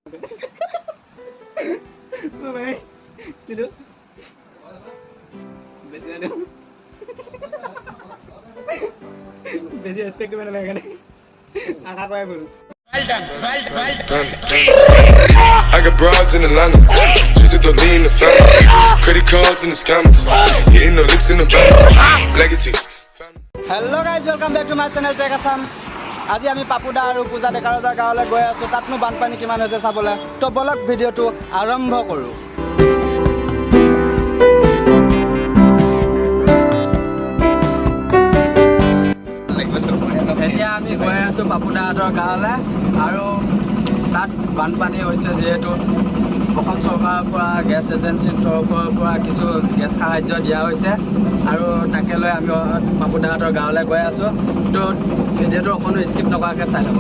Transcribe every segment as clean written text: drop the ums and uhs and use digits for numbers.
Bye. Duduk. Betul ada. Besi aspek mana lagi kan? Angkat apa bro? Well done. I got broads in Atlanta, just to lean the family. Credit cards in the scammers, hitting the licks in the bank. Legacies. Hello guys, welcome back to my channel Trek Assam. আজি আমি পাপুদা আৰু পূজা ডেকাৰজাৰ গাঁৱলৈ গৈ আছো। তাতনো বানপানী কিমান হৈছে চাবলৈ। তো বলক ভিডিঅ'টো আৰম্ভ কৰোঁ। এতিয়া আমি গৈ আছো পাপুদাহঁতৰ গাঁৱলৈ আৰু তাত বানপানী হৈছে যিহেতু অসম চৰকাৰৰ পৰা গেছ এজেঞ্চিৰ তৰফৰ পৰা কিছু গেছ সাহায্য দিয়া হৈছে আৰু তাকে লৈ আমি পাপুদাহঁতৰ গাঁৱলৈ গৈ আছোঁ। তো ভিডিঅ'টো অকণো স্কিপ নকৰাকৈ চাই ল'ব।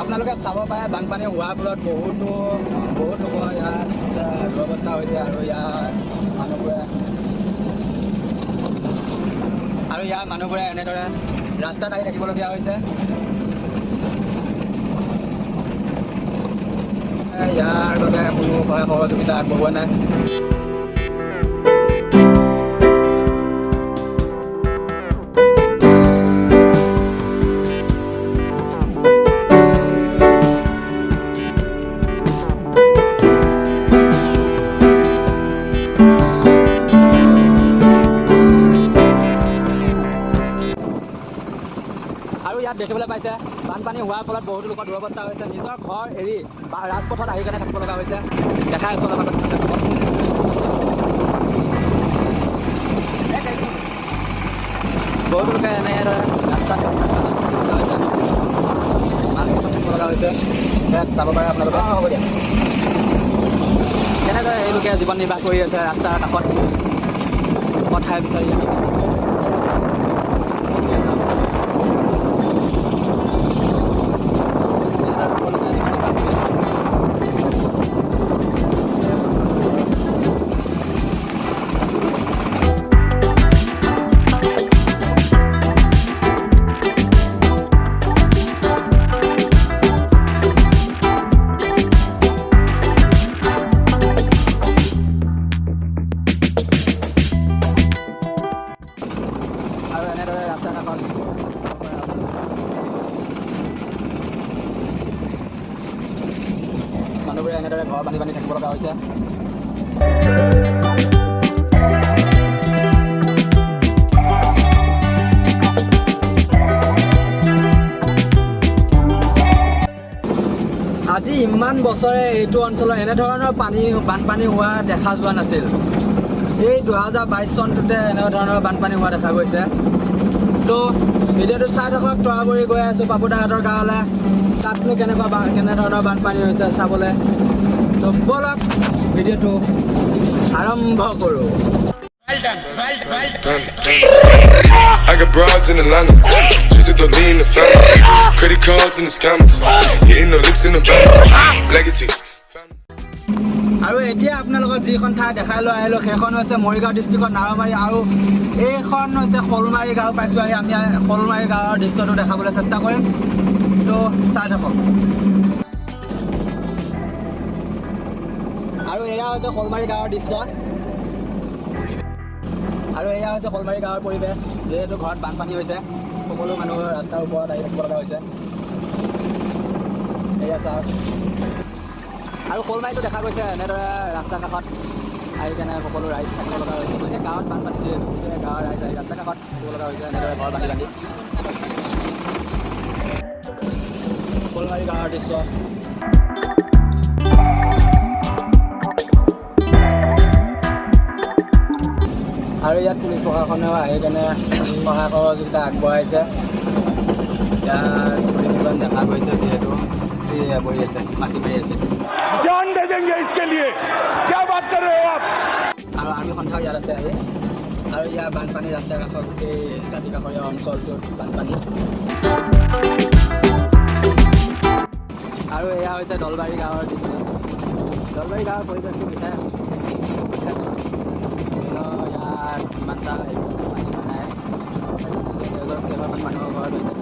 আপোনালোকে চাব পাৰে বানপানী হোৱাৰ ফলত বহুত লোকৰ ইয়াত দুৰৱস্থা হৈছে আৰু ইয়াৰ মানুহবোৰে এনেদৰে ৰাস্তাত আহি থাকিবলগীয়া হৈছে। ইয়াৰ বাবে কোনো সহায় সহযোগিতা আগবঢ়োৱা নাই। আৰু ইয়াত দেখিবলৈ পাইছে বানপানী হোৱাৰ ফলত বহুতো লোকৰ দুৰৱস্থা হৈছে। নিজৰ ঘৰ এৰি ৰাজপথত আহি কেনে থাকিব লগা হৈছে। দেখাই আছোঁ অলপ আগত। বহুতো লোকে এনেদৰে ৰাস্তাত থাকিব লগা হৈছে। চাব পাৰে আপোনালোকে। হ'ব দিয়া। কেনেদৰে এইলোকে জীৱন নিৰ্বাহ কৰি আছে ৰাস্তাৰ কাষত ঠাই বিচাৰি। মানুহবোৰে এনেদৰে ঘৰ বান্ধি থাকিব লগা হৈছে। আজি ইমান বছৰে এইটো অঞ্চলত এনেধৰণৰ বানপানী হোৱা দেখা যোৱা নাছিল। এই 2022 চনটোতে এনেধৰণৰ বানপানী হোৱা দেখা গৈছে। তো ভিডিঅ'টো চাই থাকক। তৰাবৰি গৈ আছোঁ পাপুদাহঁতৰ গাঁৱলৈ। তাতনো কেনেধৰণৰ বানপানী হৈছে চাবলৈ। তো বলক ভিডিঅ'টো আৰম্ভ কৰোঁ। I got broads in Atlanta, just to lean the family. Credit cards in the scammers, hitting the licks in the bank. Legacies. আৰু এতিয়া আপোনালোকক যিখন ঠাই দেখাই লৈ আহিলোঁ সেইখন হৈছে মৰিগাঁও ডিষ্ট্ৰিক্টৰ নাৰমাৰী আৰু এইখন হৈছে শ'লমাৰী গাঁও পাইছোঁ আহি। আমি শ'লমাৰী গাঁৱৰ দৃশ্যটো দেখাবলৈ চেষ্টা কৰিম। তো চাই থাকক। আৰু এয়া হৈছে শ'লমাৰী গাঁৱৰ দৃশ্য আৰু এয়া হৈছে শ'লমাৰী গাঁৱৰ পৰিৱেশ। যিহেতু ঘৰত বানপানী হৈছে, সকলো মানুহ ৰাস্তাৰ ওপৰত আহি থাকিব লগা হৈছে। এয়া চাওক। আৰু শ'লমাৰীটো দেখা গৈছে এনেদৰে ৰাস্তাৰ কাষত আহি কেনে সকলো ৰাইজ থাকিব লগা হৈছে। গতিকে গাঁৱত বানপানী যিহেতু গাঁৱৰ ৰাইজ আহি ৰাস্তাৰ কাষত থাকিব লগা হৈছে এনেদৰে ঘৰ বান্ধি। শ'লমাৰী গাঁৱৰ দৃশ্য। আৰু ইয়াত পুলিচ প্ৰশাসনেও আহি কেনে সহায় সহযোগিতা আগবঢ়াইছে। ইয়াত প্ৰতিজন দেখা গৈছে যিহেতু বহি আছে, মাটি মাৰি আছে। আৰু আৰ্মি সন্থাও ইয়াত আছে আহি। আৰু ইয়াৰ বানপানী ৰাস্তাৰ কাষৰ গোটেই দাঁতি কাষৰীয়া অঞ্চলটোত বানপানী। আৰু এয়া হৈছে দলবাৰী গাঁৱৰ দৃশ্য। দলবাৰী গাঁৱৰ পৰিৱেশটো মিঠাই আছে। ইয়াত ইমানটা হেৰি পানী নাই। কেইবামান মানুহৰ ঘৰত হৈছে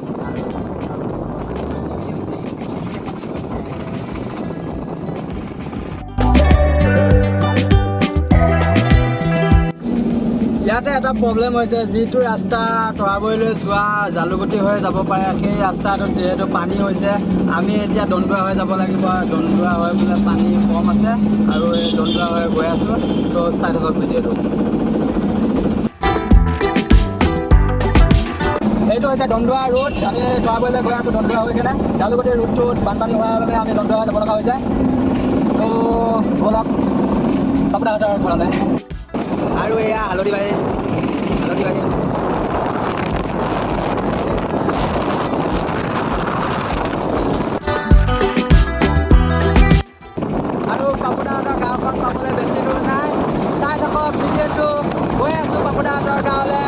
ইয়াতে এটা প্ৰব্লেম হৈছে, যিটো ৰাস্তা তৰাবৰীলৈ যোৱা জালুগুটি হৈ যাব পাৰে, সেই ৰাস্তাটোত যিহেতু পানী হৈছে, আমি এতিয়া দন্দুৱা হৈ যাব লাগিব। দন্দুৱা হৈ পেলাই পানী কম আছে আৰু এই দন্দুৱা হৈ গৈ আছোঁ। তো চাই থাকক ভিডিঅ'টো। এইটো হৈছে দন্দুৱা ৰোড। আমি তৰাবৰীলৈ গৈ আছোঁ দন্দুৱা হৈ কিনে। জালুগুটি ৰোডটোত বানপানী হোৱাৰ বাবে আমি দন্দুৱা হৈ যাব লগা হৈছে। তো ব'লক কাপোৰহঁতৰ ঘৰলৈ। আৰু এয়া হালধিবাৰী আৰু পাপুদাহঁতৰ গাঁওখন পাবলৈ বেছি দূৰ নাই। চাই থাকক ভিডিঅ'টো। গৈ আছোঁ পাপুদাহঁতৰ গাঁৱলৈ।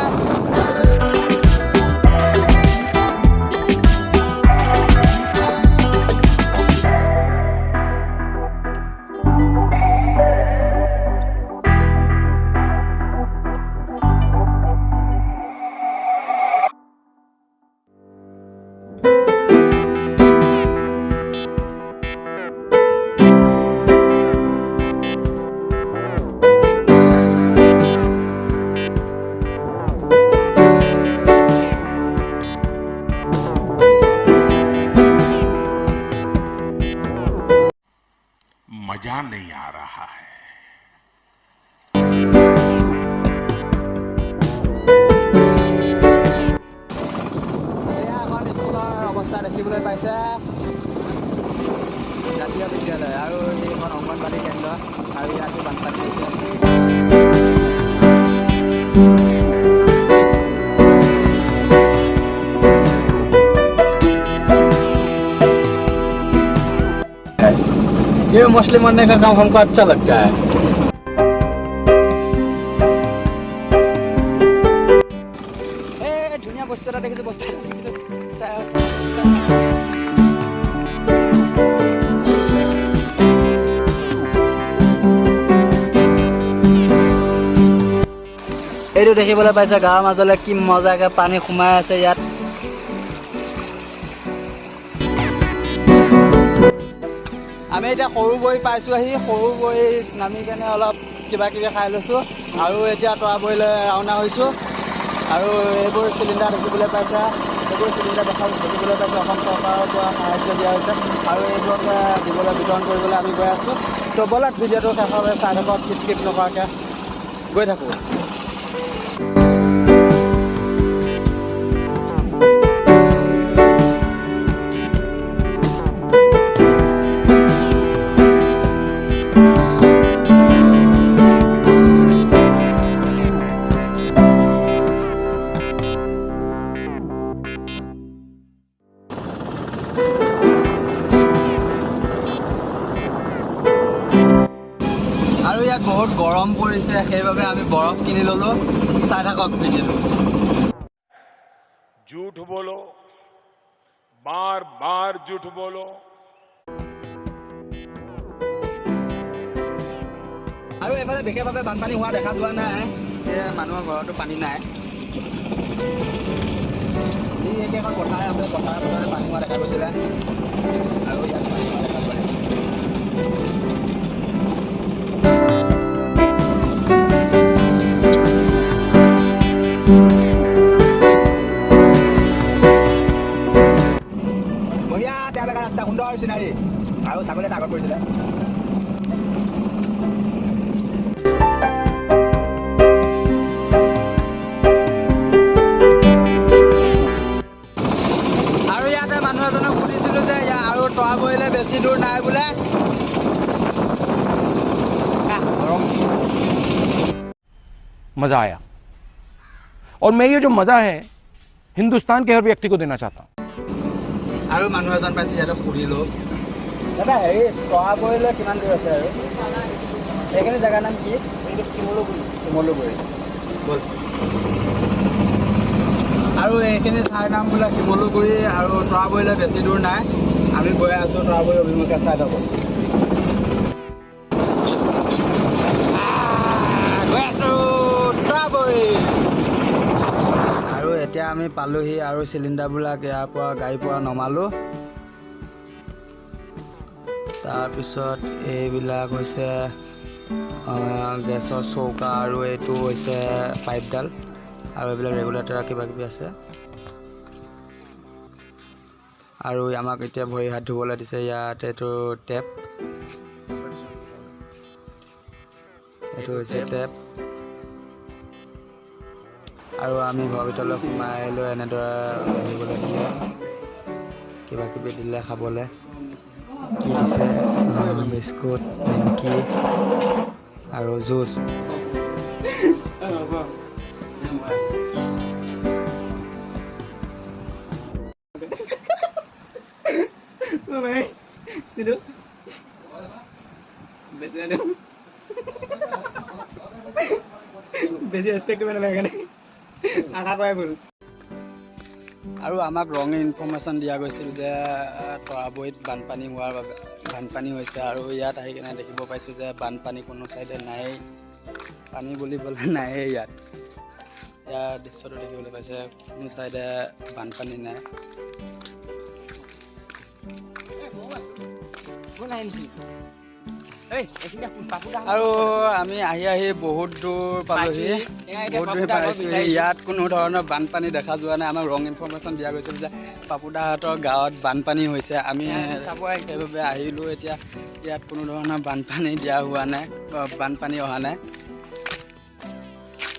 मजा नहीं आ रहा है। এয়া এখন স্কুলৰ অৱস্থা দেখিবলৈ পাইছে। জাতীয় বিদ্যালয় আৰু এইখন অংগনবাড়ী কেন্দ্ৰ আৰু ইয়াতো বানপানী হৈছে। ये मुस्लिम बनने का काम हमको अच्छा लगता है। धुनिया बस्तु এটা দেখিছো, বস্তু এইটো দেখিবলৈ পাইছে গাঁৱৰ মাজলৈ কি মজাকে পানী সোমাই আছে ইয়াত। আমি এতিয়া সৰু বৈ পাইছোঁ। সৰু বৈ নামি কেনে অলপ কিবা কিবি খাই লৈছোঁ আৰু এতিয়া তৰাবৰীলৈ ৰাওনা হৈছোঁ। আৰু এইবোৰ চিলিণ্ডাৰ দেখিবলৈ পাইছে। এইবোৰ চিলিণ্ডাৰ দেখিবলৈ পাইছোঁ। অসম চৰকাৰৰ পৰা সাহায্য দিয়া হৈছে আৰু এইবোৰকে দিবলৈ বিতৰণ কৰিবলৈ আমি গৈ আছোঁ। তো ব'লক ভিডিঅ'টো শেষলৈ চাই থাকক, স্কিপ নকৰাকৈ গৈ থাকোঁ। আৰু ইয়াত বহুত গৰম পৰিছে, সেইবাবে আমি বৰফ কিনি ল'লোঁ। চাই থাকক ভিডিঅ'টো। झूठ बोलो, बार बार झूठ बोलो। আৰু এইফালে বিশেষভাৱে বানপানী হোৱা দেখা যোৱা নাই। মানুহৰ ঘৰতো পানী নাই। যি একেখন পথাৰ আছে, পথাৰে পানী হোৱা দেখা গৈছিলে আৰু ইয়াত পানী হোৱা দেখা পোৱা নাই। বঢ়িয়া তেৰবেকা ৰাস্তা, সুন্দৰ চিনাৰী আৰু ছাগলী এটা আগত পৰিছিলে। আৰু ইয়াতে মানুহ এজনক সুধিছিলোঁ যে আৰু তৰাবৰীলৈ বেছি দূৰ নাই বোলে। मज़ा आया और मैं ये जो मज़ा है हिंदुस्तान के हर व्यक्ति को देना चाहता हूँ। আৰু মানুহ এজন পাইছে, ইয়াতে সুধিলোঁ দাদা হেৰি তৰাবৰীলৈ কিমান দূৰ আছে আৰু এইখিনি জেগাৰ নাম কি? শিমলুগুৰি। ব'ল। আৰু এইখিনি ঠাইৰ নাম বোলে শিমলুগুৰি আৰু তৰাবৰীলৈ বেছি দূৰ নাই। আমি গৈ আছোঁ তৰাবৈ অভিমুখে চাই থাকোঁ। গৈ আছোঁ তৰাবৈ। আৰু এতিয়া আমি পালোহি আৰু চিলিণ্ডাৰবিলাক ইয়াৰ পৰা গাড়ীৰ পৰা নমালোঁ। তাৰপিছত এইবিলাক হৈছে গেছৰ চৌকা আৰু এইটো হৈছে পাইপডাল আৰু এইবিলাক ৰেগুলেটৰ কিবা কিবি আছে। আৰু আমাক এতিয়া ভৰি হাত ধুবলৈ দিছে। ইয়াত এইটো টেপ, এইটো হৈছে টেপ। আৰু আমি ঘৰৰ ভিতৰলৈ সোমাই লৈ এনেদৰে বহিবলৈ দিয়ে, কিবা কিবি দিলে খাবলৈ। কি দিছে? বিস্কুট, নিমকি আৰু জুচ। বেছি ৰেচপেক্ট কৰিব নালাগে কাৰণে আধা কৰাই ভুল। আৰু আমাক ৰঙে ইনফৰ্মেশ্যন দিয়া গৈছিল যে তৰাবৈত বানপানী হোৱাৰ বাবে বানপানী হৈছে। আৰু ইয়াত আহি কিনে দেখিব পাইছোঁ যে বানপানী কোনো ছাইডে নায়েই, পানী বুলিবলৈ নায়েই। ইয়াত দৃশ্যটো দেখিবলৈ পাইছে, কোনো ছাইডে বানপানী নাই। আৰু আমি আহি বহুত দূৰ পালোহি, বহুত দূৰ পাইছোঁ। ইয়াত কোনো ধৰণৰ বানপানী দেখা যোৱা নাই। আমাক ৰং ইনফৰ্মেশ্যন দিয়া গৈছিল যে পাপুদাহঁতৰ গাঁৱত বানপানী হৈছে। আমি সেইবাবে আহিলোঁ। এতিয়া ইয়াত কোনো ধৰণৰ বানপানী দিয়া হোৱা নাই, বানপানী অহা নাই।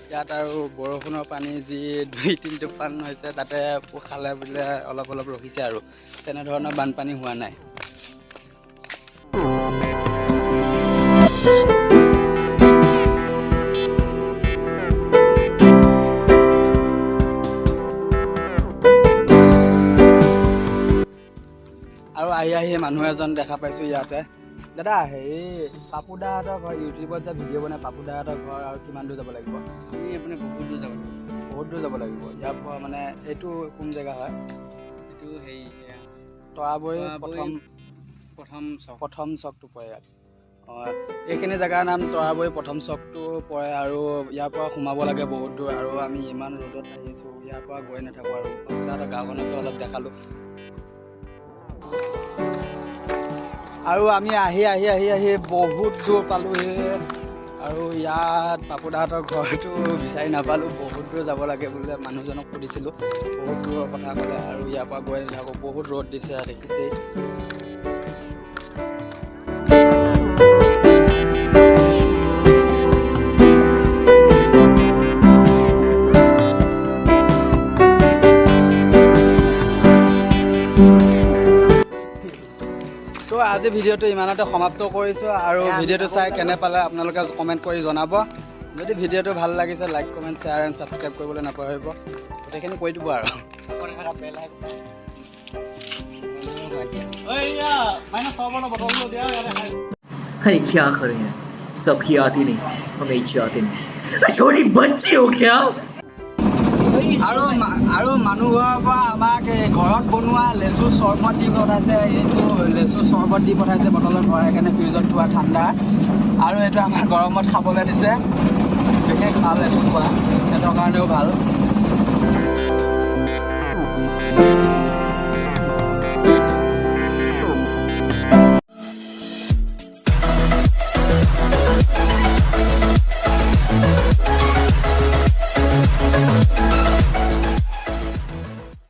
ইয়াত আৰু বৰষুণৰ পানী যি 2-3 টোপাল হৈছে তাতে খালে বোলে অলপ অলপ ৰখিছে, আৰু তেনেধৰণৰ বানপানী হোৱা নাই। আৰু আহি মানুহ এজন দেখা পাইছোঁ ইয়াতে। দাদা, হেৰি পাপুদাহঁতৰ ঘৰ, ইউটিউবত যে ভিডিঅ' বনাই পাপুদাহঁতৰ ঘৰ, আৰু কিমান দূৰ যাব লাগিব? আপুনি বহুত দূৰ যাব লাগিব। বহুত দূৰ যাব লাগিব ইয়াৰ পৰা। মানে এইটো কোন জেগা হয়? এইটো হেৰি তৰাবৈ প্ৰথম চকটো পৰে ইয়াত। এইখিনি জেগাৰ নাম তৰাবৈ প্ৰথম চকটো পৰে। আৰু ইয়াৰ পৰা সোমাব লাগে বহুত দূৰ। আৰু আমি ইমান ৰ'দত আহিছোঁ, ইয়াৰ পৰা গৈ নাথাকোঁ। আৰু পাপুদাহঁতৰ গাঁওখনতো অলপ দেখালোঁ। আৰু আমি আহি বহুত দূৰ পালোহি। আৰু ইয়াত পাপুদাহঁতৰ ঘৰটো বিচাৰি নাপালোঁ, বহুত দূৰ যাব লাগে বোলে। মানুহজনক সুধিছিলোঁ, বহুত দূৰৰ কথা ক'লে। আৰু ইয়াৰ পৰা গৈ নাথাকোঁ, বহুত ৰ'দ দিছে দেখিছেই। তো আজি ভিডিঅ'টো ইমানতে সমাপ্ত কৰিছোঁ। আৰু ভিডিঅ'টো চাই কেনে পালে আপোনালোকে কমেণ্ট কৰি জনাব। যদি ভিডিঅ'টো ভাল লাগিছে like, comment, share and subscribe কৰিবলৈ নাপাহৰিব। গোটেইখিনি কৰি দিব আৰু। अरे क्या करें यार, सबकी आती नहीं, हमें इच्छा आती नहीं। छोटी बच्ची हो क्या? আৰু মানুহ ঘৰৰ পৰা আমাক ঘৰত বনোৱা লেচু চৰবত দি পঠাইছে। এইটো লেচু চৰবত দি পঠাইছে বটলত ভৰাই, সেইকাৰণে ফ্ৰিজত থোৱা ঠাণ্ডা। আৰু এইটো আমাৰ গৰমত খাবলৈ দিছে। বিশেষ ভাল এইটো খোৱা, পেটৰ কাৰণেও ভাল।